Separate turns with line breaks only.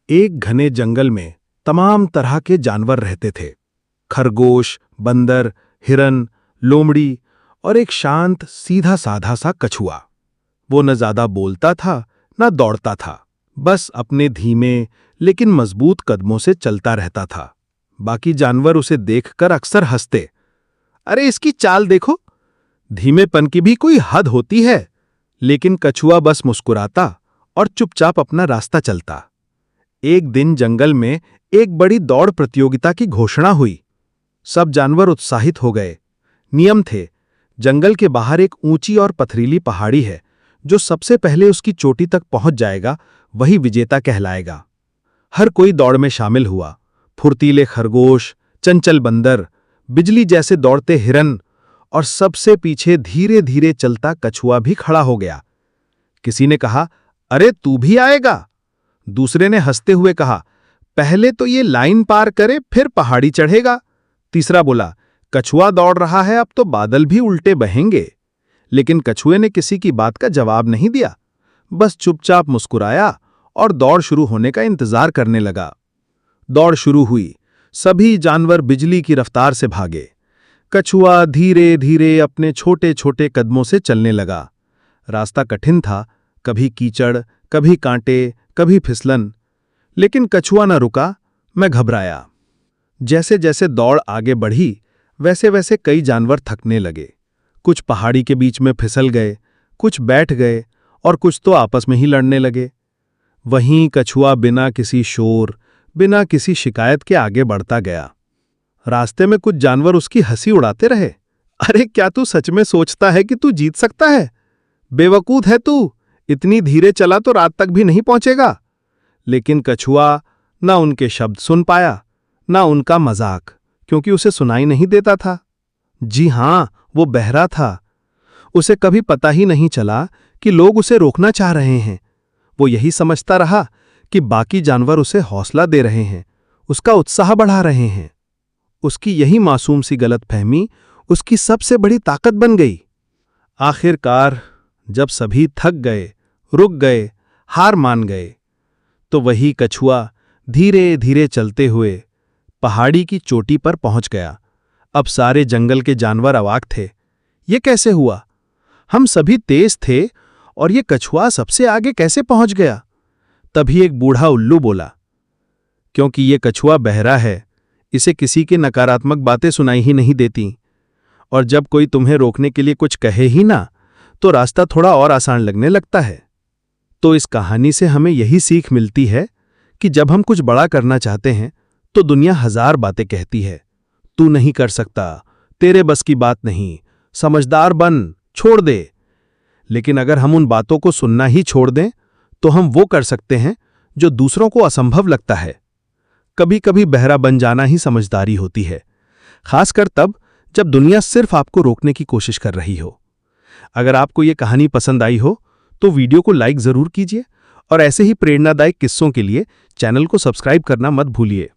एक घने जंगल में तमाम तरह के जानवर रहते थे। खरगोश, बंदर, हिरन, लोमड़ी और एक शांत सीधा साधा सा कछुआ। वो न ज्यादा बोलता था न दौड़ता था, बस अपने धीमे लेकिन मजबूत कदमों से चलता रहता था। बाकी जानवर उसे देखकर अक्सर हंसते, अरे इसकी चाल देखो, धीमेपन की भी कोई हद होती है। लेकिन कछुआ बस मुस्कुराता और चुपचाप अपना रास्ता चलता। एक दिन जंगल में एक बड़ी दौड़ प्रतियोगिता की घोषणा हुई। सब जानवर उत्साहित हो गए। नियम थे, जंगल के बाहर एक ऊंची और पथरीली पहाड़ी है, जो सबसे पहले उसकी चोटी तक पहुंच जाएगा वही विजेता कहलाएगा। हर कोई दौड़ में शामिल हुआ। फुर्तीले खरगोश, चंचल बंदर, बिजली जैसे दौड़ते हिरन और सबसे पीछे धीरे धीरे चलता कछुआ भी खड़ा हो गया। किसी ने कहा, अरे तू भी आएगा? दूसरे ने हंसते हुए कहा, पहले तो ये लाइन पार करे फिर पहाड़ी चढ़ेगा। तीसरा बोला, कछुआ दौड़ रहा है, अब तो बादल भी उल्टे बहेंगे। लेकिन कछुए ने किसी की बात का जवाब नहीं दिया, बस चुपचाप मुस्कुराया और दौड़ शुरू होने का इंतजार करने लगा। दौड़ शुरू हुई। सभी जानवर बिजली की रफ्तार से भागे। कछुआ धीरे धीरे अपने छोटे छोटे कदमों से चलने लगा। रास्ता कठिन था, कभी कीचड़, कभी कांटे, कभी फिसलन। लेकिन कछुआ न रुका, मैं घबराया। जैसे जैसे दौड़ आगे बढ़ी, वैसे वैसे कई जानवर थकने लगे। कुछ पहाड़ी के बीच में फिसल गए, कुछ बैठ गए और कुछ तो आपस में ही लड़ने लगे। वहीं कछुआ बिना किसी शोर, बिना किसी शिकायत के आगे बढ़ता गया। रास्ते में कुछ जानवर उसकी हंसी उड़ाते रहे। अरे क्या तू सच में सोचता है कि तू जीत सकता है? बेवकूफ है तू, इतनी धीरे चला तो रात तक भी नहीं पहुंचेगा। लेकिन कछुआ न उनके शब्द सुन पाया, न उनका मजाक, क्योंकि उसे सुनाई नहीं देता था। जी हां, वो बहरा था। उसे कभी पता ही नहीं चला कि लोग उसे रोकना चाह रहे हैं। वो यही समझता रहा कि बाकी जानवर उसे हौसला दे रहे हैं, उसका उत्साह बढ़ा रहे हैं। उसकी यही मासूम सी गलतफहमी उसकी सबसे बड़ी ताकत बन गई। आखिरकार जब सभी थक गए, रुक गए, हार मान गए, तो वही कछुआ धीरे धीरे चलते हुए पहाड़ी की चोटी पर पहुंच गया। अब सारे जंगल के जानवर अवाक थे। ये कैसे हुआ? हम सभी तेज थे और ये कछुआ सबसे आगे कैसे पहुंच गया? तभी एक बूढ़ा उल्लू बोला, क्योंकि ये कछुआ बहरा है, इसे किसी की नकारात्मक बातें सुनाई ही नहीं देती। और जब कोई तुम्हें रोकने के लिए कुछ कहे ही ना, तो रास्ता थोड़ा और आसान लगने लगता है। तो इस कहानी से हमें यही सीख मिलती है कि जब हम कुछ बड़ा करना चाहते हैं तो दुनिया हजार बातें कहती है। तू नहीं कर सकता, तेरे बस की बात नहीं, समझदार बन, छोड़ दे। लेकिन अगर हम उन बातों को सुनना ही छोड़ दें तो हम वो कर सकते हैं जो दूसरों को असंभव लगता है। कभी कभी बहरा बन जाना ही समझदारी होती है, खासकर तब जब दुनिया सिर्फ आपको रोकने की कोशिश कर रही हो। अगर आपको ये कहानी पसंद आई हो तो वीडियो को लाइक जरूर कीजिए और ऐसे ही प्रेरणादायक किस्सों के लिए चैनल को सब्सक्राइब करना मत भूलिए।